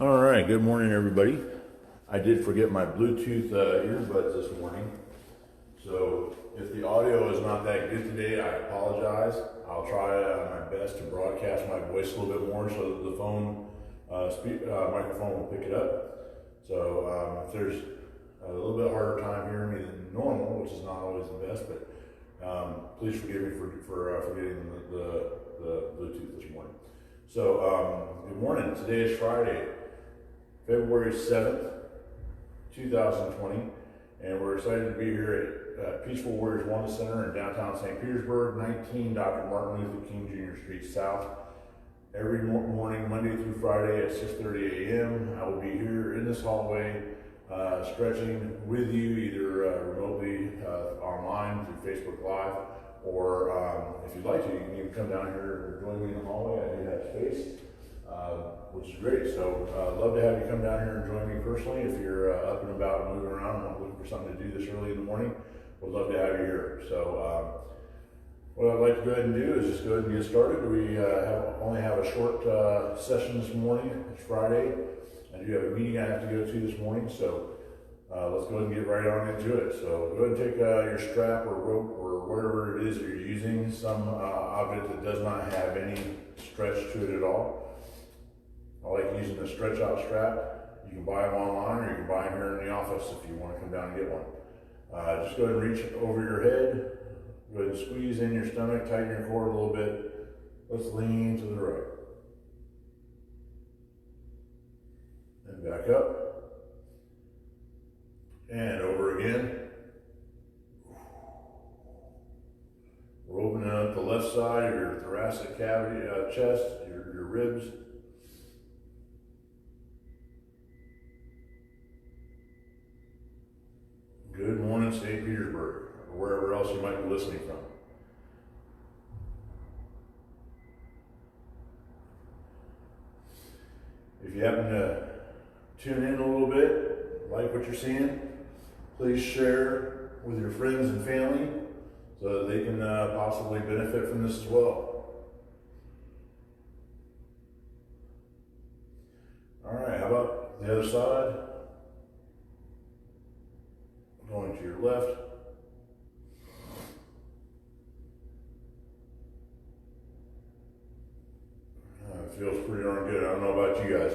All right, good morning, everybody. I did forget my Bluetooth earbuds this morning, so if the audio is not that good today, I apologize. I'll try my best to broadcast my voice a little bit more so that the phone microphone will pick it up. So if there's a little bit harder time hearing me than normal, which is not always the best, but please forgive me for forgetting the Bluetooth this morning. So good morning. Today is Friday, February 7th, 2020, and we're excited to be here at Peaceful Warriors Wellness Center in downtown St. Petersburg, 19 Dr. Martin Luther King Jr. Street South. Every morning, Monday through Friday at 6:30 a.m. I will be here in this hallway stretching with you, either remotely online through Facebook Live, or if you'd like to, you can even come down here and join me in the hallway. I do have space. Which is great. So love to have you come down here and join me personally. If you're up and about and moving around and looking for something to do this early in the morning, we'd love to have you here. So what I'd like to go ahead and do is just go ahead and get started. We only have a short session this morning. It's Friday. I do have a meeting I have to go to this morning, so let's go ahead and get right on into it. So go ahead and take your strap or rope or whatever it is that you're using, some object that does not have any stretch to it at all. I like using the stretch out strap. You can buy them online or you can buy them here in the office if you want to come down and get one. Just go ahead and reach over your head. Go ahead and squeeze in your stomach, tighten your core a little bit. Let's lean to the right. And back up. And over again. We're opening up the left side of your thoracic cavity, chest, your ribs. Good morning, St. Petersburg, or wherever else you might be listening from. If you happen to tune in a little bit, like what you're seeing, please share with your friends and family so that they can possibly benefit from this as well. All right, how about the other side? Going to your left. It feels pretty darn good. I don't know about you guys.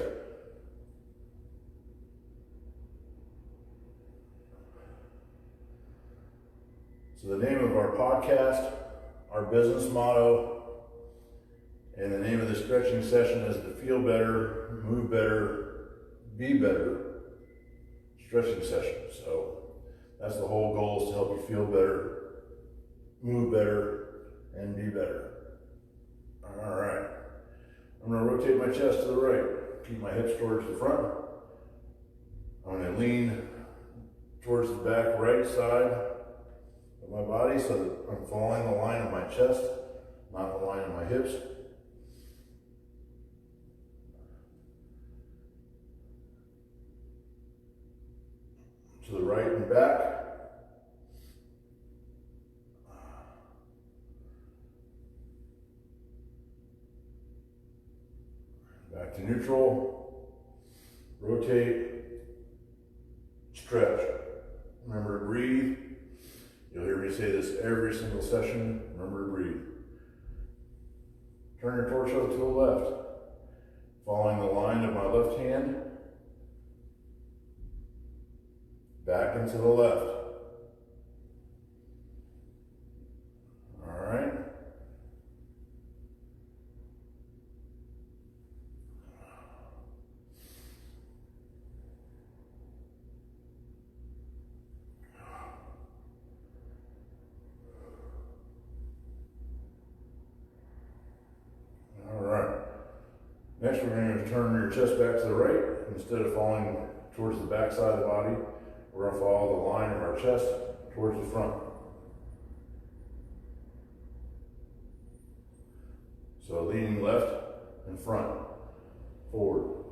So the name of our podcast, our business motto, and the name of the stretching session is the Feel Better, Move Better, Be Better stretching session. So that's the whole goal, is to help you feel better, move better, and be better. All right. I'm going to rotate my chest to the right. Keep my hips towards the front. I'm going to lean towards the back right side of my body so that I'm following the line of my chest, not the line of my hips. To the right and back. Back to neutral. Rotate. Stretch. Remember to breathe. You'll hear me say this every single session. Remember to breathe. Turn your torso to the left. Following the line of my left hand. Back and to the left. All right. All right. Next, we're going to turn your chest back to the right. Instead of falling towards the back side of the body, we're going to follow the line of our chest towards the front. So leaning left and front, forward.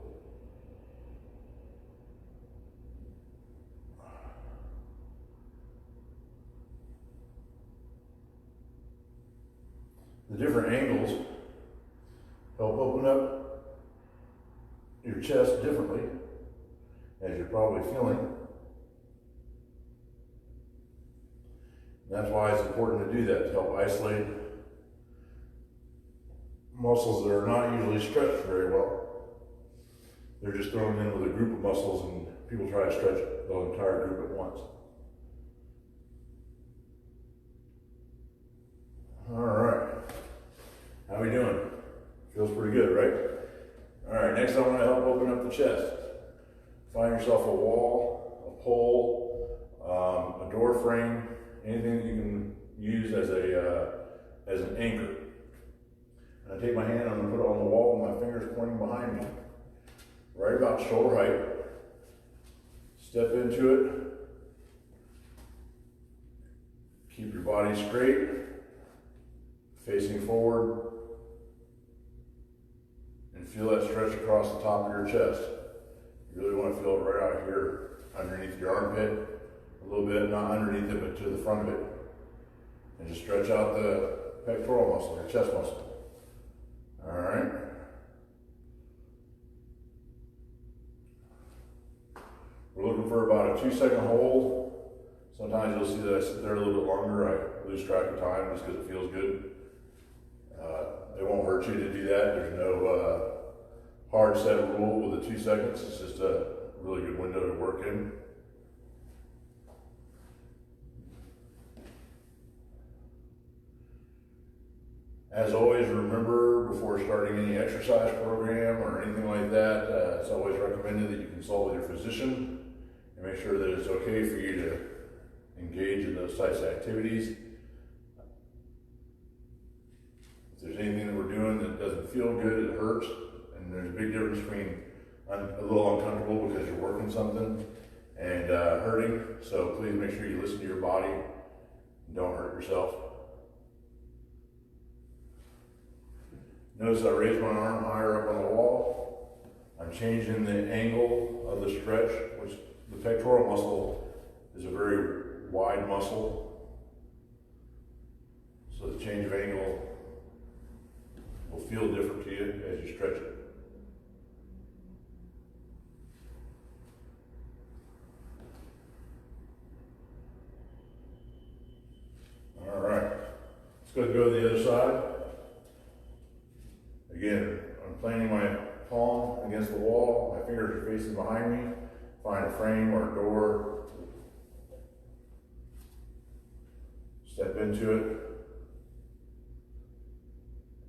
The different angles help open up your chest differently, as you're probably feeling. And that's why it's important to do that, to help isolate muscles that are not usually stretched very well. They're just thrown in with a group of muscles, and people try to stretch the entire group at once. All right, how we doing? Feels pretty good, right? All right, next I want to help open up the chest. Find yourself a wall, a pole, a door frame, anything that you can use as an anchor. And I take my hand, I'm going to put it on the wall with my fingers pointing behind me, right about shoulder height. Step into it. Keep your body straight, facing forward, and feel that stretch across the top of your chest. You really want to feel it right out here underneath your armpit, a little bit, not underneath it, but to the front of it. And just stretch out the pectoral muscle, your chest muscle. All right. We're looking for about a 2-second hold. Sometimes you'll see that I sit there a little bit longer. I lose track of time just because it feels good. It won't hurt you to do that. There's no hard set rule with the 2 seconds. It's just a really good window to work in. As always, remember before starting any exercise program or anything like that, it's always recommended that you consult with your physician and make sure that it's okay for you to engage in those types of activities. If there's anything that we're doing that doesn't feel good, it hurts, and there's a big difference between a little uncomfortable because you're working something and hurting. So please make sure you listen to your body and don't hurt yourself. Notice I raise my arm higher up on the wall. I'm changing the angle of the stretch, which the pectoral muscle is a very wide muscle. So the change of angle will feel different to you as you stretch it. All right, let's go to the other side. Again, I'm planting my palm against the wall, my fingers are facing behind me. Find a frame or a door. Step into it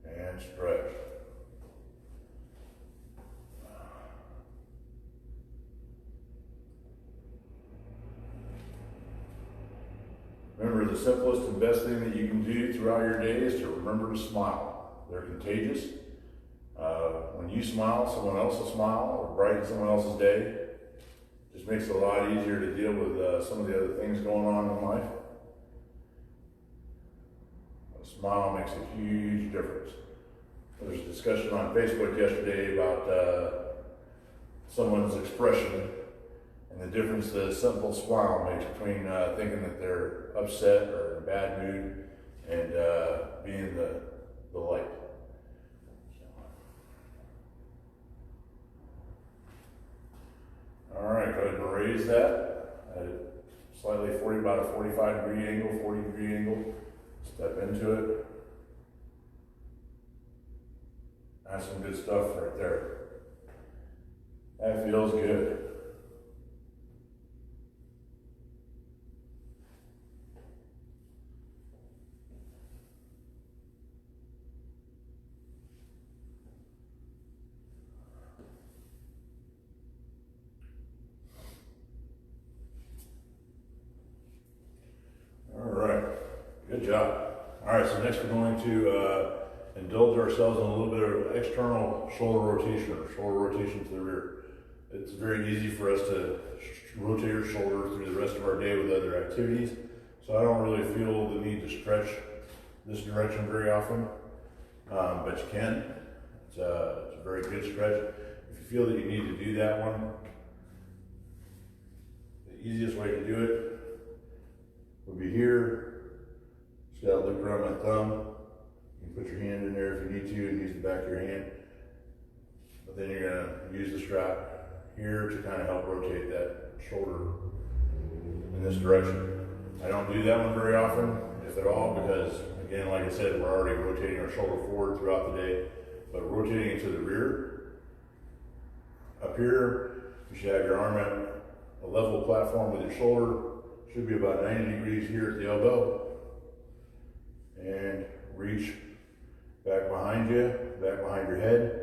and stretch. Remember, the simplest and best thing that you can do throughout your day is to remember to smile. They're contagious. When you smile, someone else will smile or brighten someone else's day. Just makes it a lot easier to deal with some of the other things going on in life. A smile makes a huge difference. There was a discussion on Facebook yesterday about someone's expression and the difference that a simple smile makes between thinking that they're upset or in a bad mood and being the light. All right, go ahead and raise that at slightly about a 45 degree angle, 40 degree angle. Step into it. That's some good stuff right there. That feels good. Good job. All right, so next we're going to indulge ourselves in a little bit of external shoulder rotation or shoulder rotation to the rear. It's very easy for us to rotate our shoulder through the rest of our day with other activities, so I don't really feel the need to stretch this direction very often, but you can. It's a very good stretch. If you feel that you need to do that one, the easiest way to do it would be here. Just gotta look around my thumb. You can put your hand in there if you need to and use the back of your hand. But then you're gonna use the strap here to kind of help rotate that shoulder in this direction. I don't do that one very often, if at all, because again, like I said, we're already rotating our shoulder forward throughout the day, but rotating it to the rear, up here, you should have your arm at a level platform with your shoulder, should be about 90 degrees here at the elbow, and reach back behind you, back behind your head.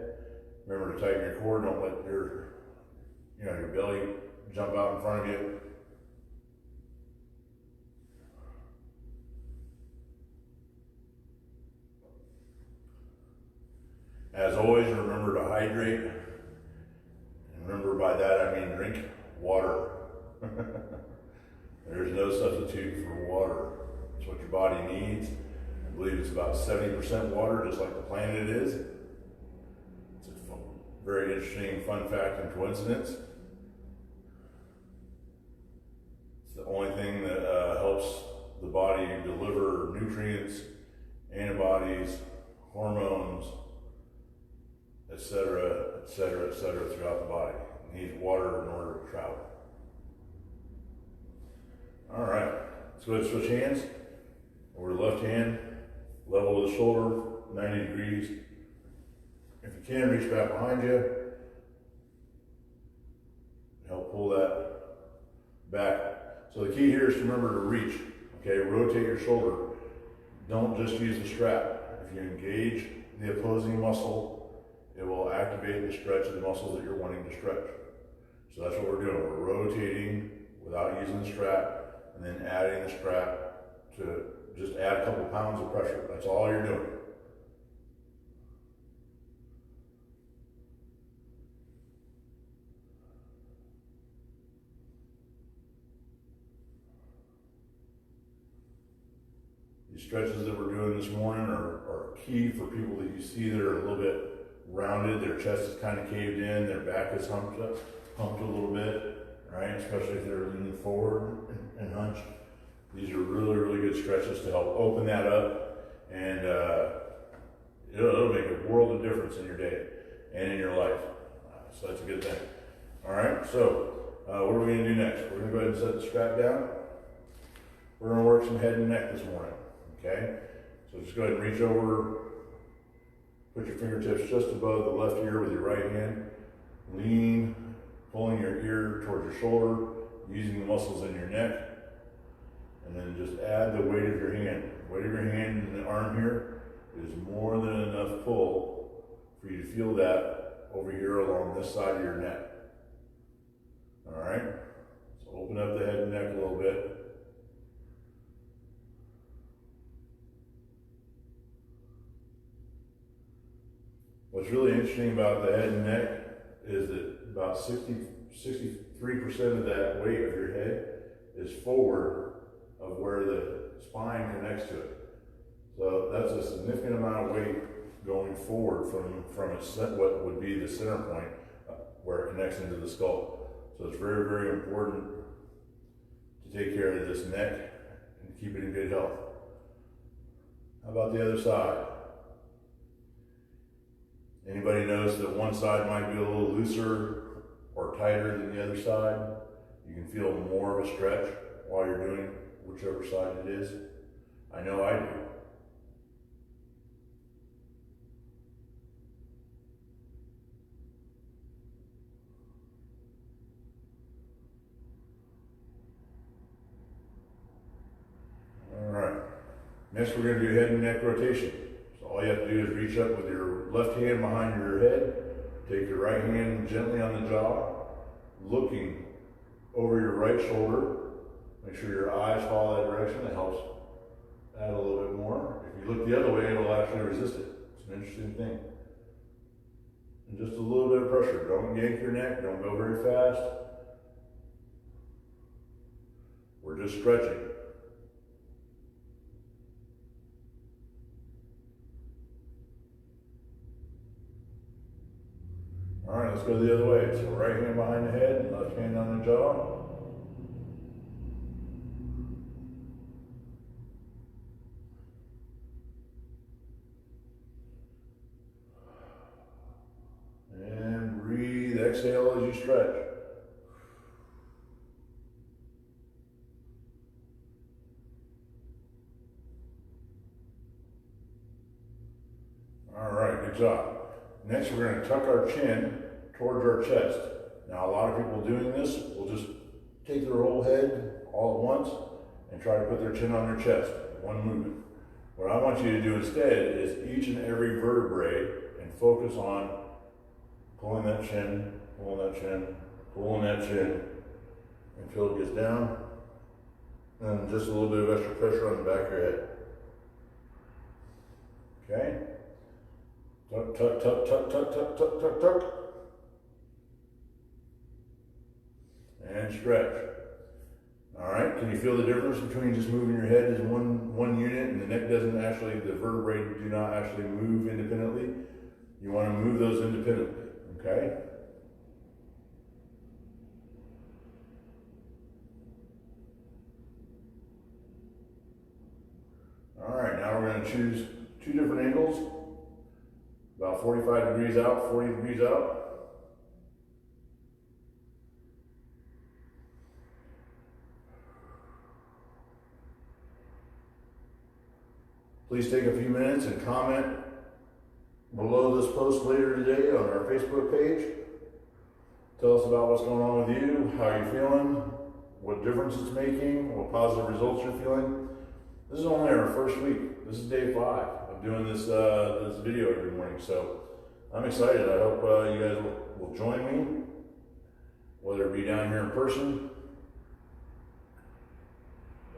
Remember to tighten your core, don't let your belly jump out in front of you. As always, remember to hydrate. And remember by that I mean drink water. There's no substitute for water. It's what your body needs. I believe it's about 70% water, just like the planet is. It's a very interesting fun fact and coincidence. It's the only thing that helps the body deliver nutrients, antibodies, hormones, etc., etc., etc. throughout the body. It needs water in order to travel. All right, let's go ahead and switch hands. Over the left hand, level with the shoulder, 90 degrees. If you can, reach back behind you. Help pull that back. So the key here is to remember to reach. Okay, rotate your shoulder. Don't just use the strap. If you engage the opposing muscle, it will activate the stretch of the muscles that you're wanting to stretch. So that's what we're doing. We're rotating without using the strap, and then adding the strap to just add a couple pounds of pressure. That's all you're doing. These stretches that we're doing this morning are key for people that you see that are a little bit rounded, their chest is kind of caved in, their back is humped a little bit, right? Especially if they're leaning forward and hunched. These are really, really good stretches to help open that up, and it'll make a world of difference in your day and in your life. So that's a good thing. All right, so what are we going to do next? We're going to go ahead and set the strap down. We're going to work some head and neck this morning, okay? So just go ahead and reach over, put your fingertips just above the left ear with your right hand. Lean, pulling your ear towards your shoulder, using the muscles in your neck. And then just add the weight of your hand. The weight of your hand in the arm here is more than enough pull for you to feel that over here along this side of your neck. All right? So open up the head and neck a little bit. What's really interesting about the head and neck is that about 63% of that weight of your head is forward of where the spine connects to it. So that's a significant amount of weight going forward from its what would be the center point where it connects into the skull. So it's very, very important to take care of this neck and keep it in good health. How about the other side? Anybody notice that one side might be a little looser or tighter than the other side? You can feel more of a stretch while you're doing whichever side it is. I know I do. All right. Next we're going to do head and neck rotation. So all you have to do is reach up with your left hand behind your head, take your right hand gently on the jaw, looking over your right shoulder. Make sure your eyes follow that direction. It helps add a little bit more. If you look the other way, it'll actually resist it. It's an interesting thing. And just a little bit of pressure. Don't yank your neck. Don't go very fast. We're just stretching. All right, let's go the other way. So right hand behind the head and left hand on the jaw. And breathe. breathe, exhale as you stretch. All right, good job. Next, we're going to tuck our chin towards our chest. Now, a lot of people doing this will just take their whole head all at once and try to put their chin on their chest, one movement. What I want you to do instead is each and every vertebrae and focus on pulling that chin, pulling that chin, pulling that chin until it gets down, and just a little bit of extra pressure on the back of your head. Okay? Tuck, tuck, tuck, tuck, tuck, tuck, tuck, tuck, tuck. And stretch. All right, can you feel the difference between just moving your head as one unit and the neck doesn't actually, the vertebrae do not actually move independently? You want to move those independently, okay? All right, now we're going to choose two different angles, about 45 degrees out, 40 degrees out. Please take a few minutes and comment below this post later today on our Facebook page. Tell us about what's going on with you, how you're feeling, what difference it's making, what positive results you're feeling. This is only our first week. This is day 5 of doing this this video every morning. So I'm excited. I hope you guys will join me, whether it be down here in person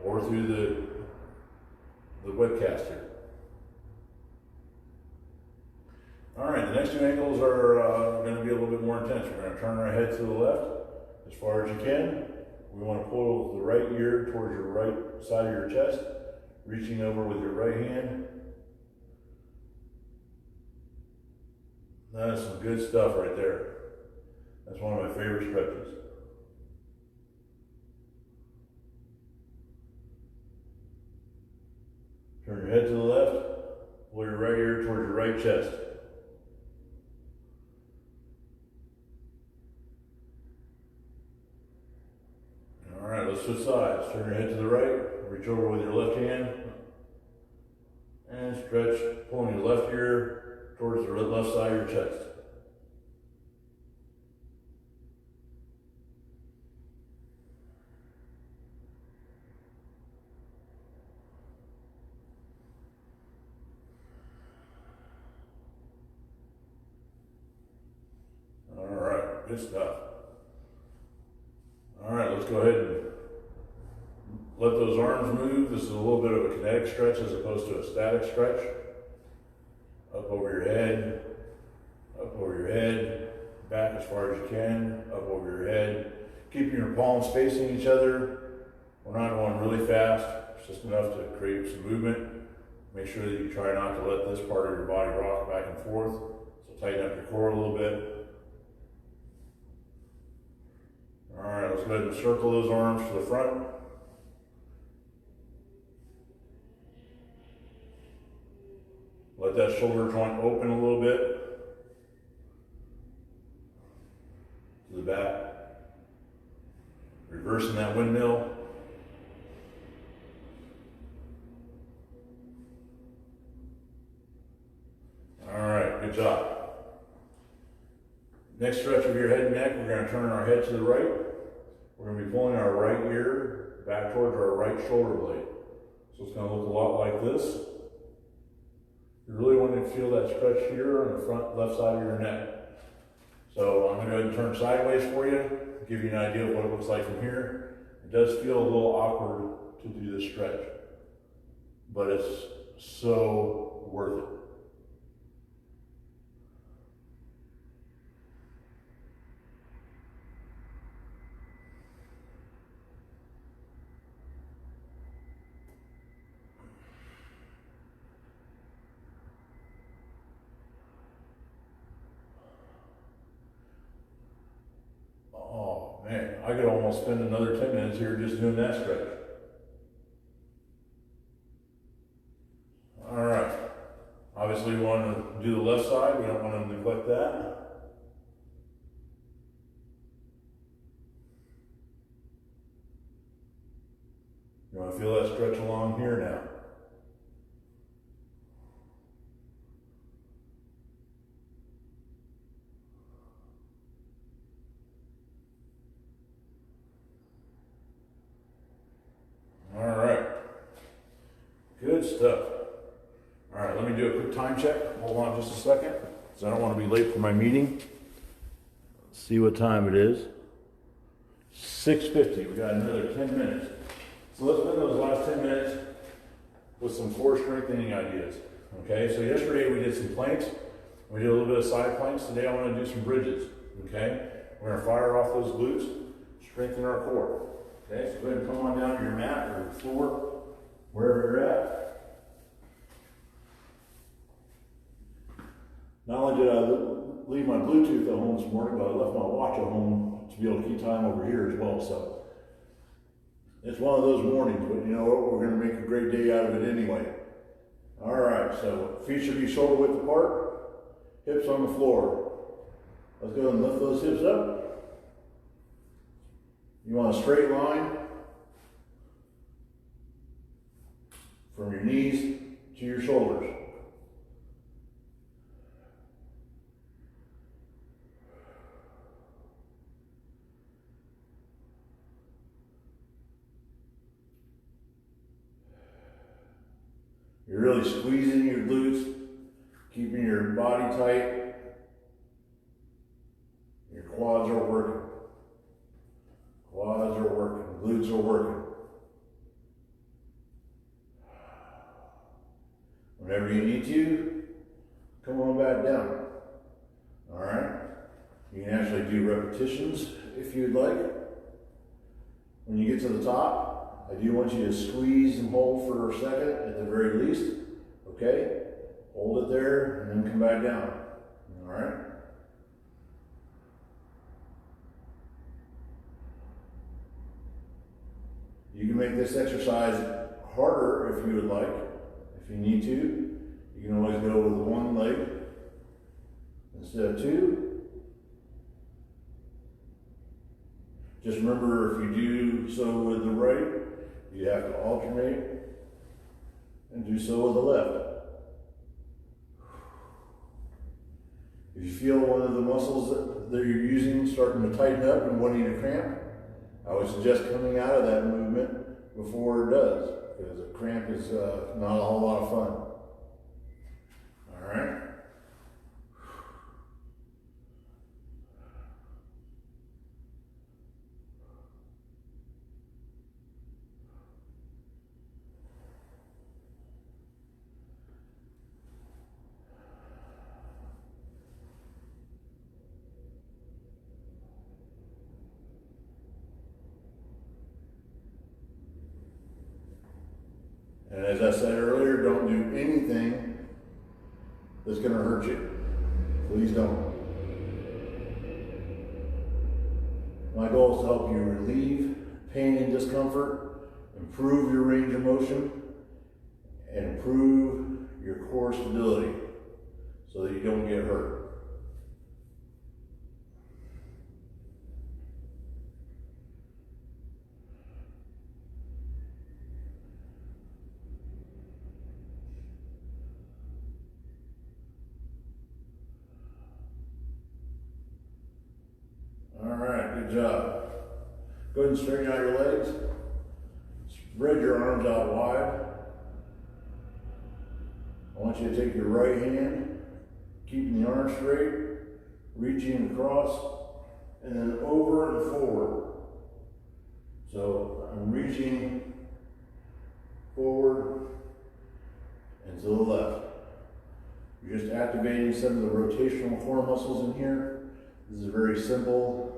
or through the webcast here. All right, the next two angles are going to be a little bit more intense. We're going to turn our head to the left as far as you can. We want to pull the right ear towards your right side of your chest, reaching over with your right hand. That is some good stuff right there. That's one of my favorite stretches. Turn your head to the left, pull your right ear towards your right chest. All right, let's switch sides. Turn your head to the right, reach over with your left hand, and stretch, pulling your left ear towards the left side of your chest. Good stuff. All right, let's go ahead and let those arms move. This is a little bit of a kinetic stretch as opposed to a static stretch. Up over your head, back as far as you can, up over your head. Keeping your palms facing each other. We're not going really fast. It's just enough to create some movement. Make sure that you try not to let this part of your body rock back and forth. So tighten up your core a little bit. All right, let's go ahead and circle those arms to the front. Let that shoulder joint open a little bit to the back. Reversing that windmill. All right, good job. Next stretch of your head and neck, we're going to turn our head to the right. We're going to be pulling our right ear back towards our right shoulder blade. So it's going to look a lot like this. You really want to feel that stretch here on the front left side of your neck. So I'm going to go ahead and turn sideways for you, give you an idea of what it looks like from here. It does feel a little awkward to do this stretch, but it's so worth it. Man, I could almost spend another 10 minutes here just doing that stretch. All right. Obviously, we want to do the left side. We don't want to neglect that. You want to feel that stretch along here now. All right. Good stuff. All right, let me do a quick time check. Hold on just a second, because I don't want to be late for my meeting. Let's see what time it is. 6:50. We got another 10 minutes. So let's spend those last 10 minutes with some core strengthening ideas. Okay, so yesterday we did some planks. We did a little bit of side planks. Today I want to do some bridges. Okay, we're going to fire off those glutes, strengthen our core. Okay, so go ahead and come on down to your mat or your floor, wherever you're at. Not only did I leave my Bluetooth at home this morning, but I left my watch at home to be able to keep time over here as well. So it's one of those mornings, but you know what? We're going to make a great day out of it anyway. All right, so feet should be shoulder width apart, hips on the floor. Let's go and lift those hips up. You want a straight line from your knees to your shoulders. You're really squeezing your glutes, keeping your body tight. Your quads are working. Quads are working. Glutes are working. Whenever you need to, come on back down. All right? You can actually do repetitions if you'd like. When you get to the top, I do want you to squeeze and hold for a second at the very least. Okay? Hold it there and then come back down. All right? You can make this exercise harder if you would like. If you need to, you can always go with one leg instead of two. Just remember, if you do so with the right, you have to alternate and do so with the left. If you feel one of the muscles that you're using starting to tighten up and wanting to cramp, I would suggest coming out of that movement before it does, because a cramp is not a whole lot of fun. All right? And as I said earlier, don't do anything that's going to hurt you. Please don't. My goal is to help you relieve pain and discomfort, improve your range of motion, and improve your core stability so that you don't get hurt. Good job. Go ahead and straighten out your legs. Spread your arms out wide. I want you to take your right hand, keeping the arm straight, reaching across, and then over and forward. So I'm reaching forward and to the left. You're just activating some of the rotational core muscles in here. This is a very simple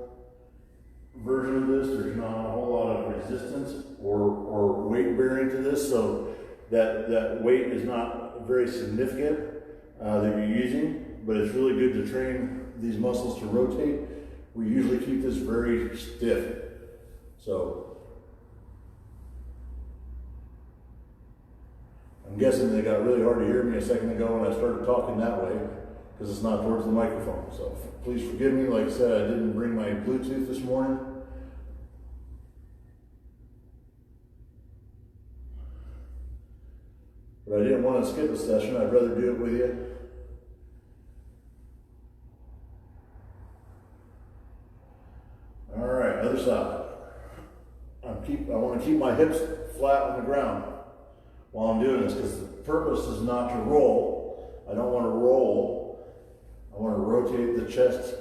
version of this. There's not a whole lot of resistance or weight bearing to this, so that weight is not very significant that you're using, but it's really good to train these muscles to rotate. We usually keep this very stiff. So I'm guessing they got really hard to hear me a second ago when I started talking that way, because it's not towards the microphone. So please forgive me. Like I said, I didn't bring my Bluetooth this morning. But I didn't want to skip a session. I'd rather do it with you. All right, other side. I want to keep my hips flat on the ground while I'm doing this, because the purpose is not to roll. I don't want to roll. I want to rotate the chest.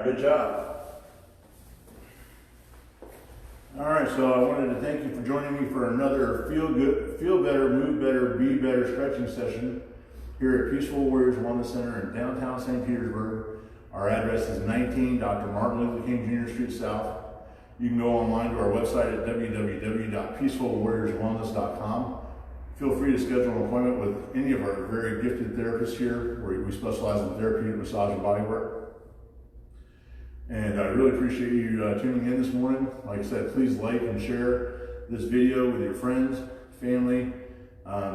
Good job. All right, so I wanted to thank you for joining me for another feel better, move better, be better stretching session here at Peaceful Warriors Wellness Center in downtown St. Petersburg. Our address is 19 Dr. Martin Luther King Jr. Street South. You can go online to our website at www.peacefulwarriorswellness.com. Feel free to schedule an appointment with any of our very gifted therapists here, where we specialize in therapeutic massage and bodywork. And I really appreciate you tuning in this morning. Like I said, please like and share this video with your friends, family,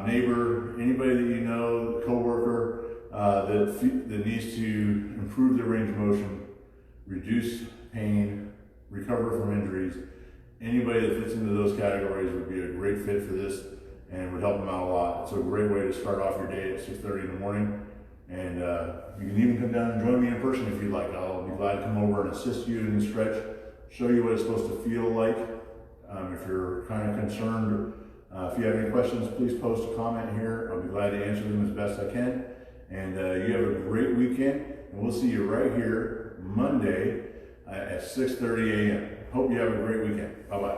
neighbor, anybody that you know, coworker that needs to improve their range of motion, reduce pain, recover from injuries. Anybody that fits into those categories would be a great fit for this and would help them out a lot. It's a great way to start off your day at 6:30 in the morning. And you can even come down and join me in person if you'd like. I'll be glad to come over and assist you in the stretch, show you what it's supposed to feel like. If you're kind of concerned, if you have any questions, please post a comment here. I'll be glad to answer them as best I can. And you have a great weekend, and we'll see you right here Monday at 6:30 a.m. Hope you have a great weekend. Bye-bye.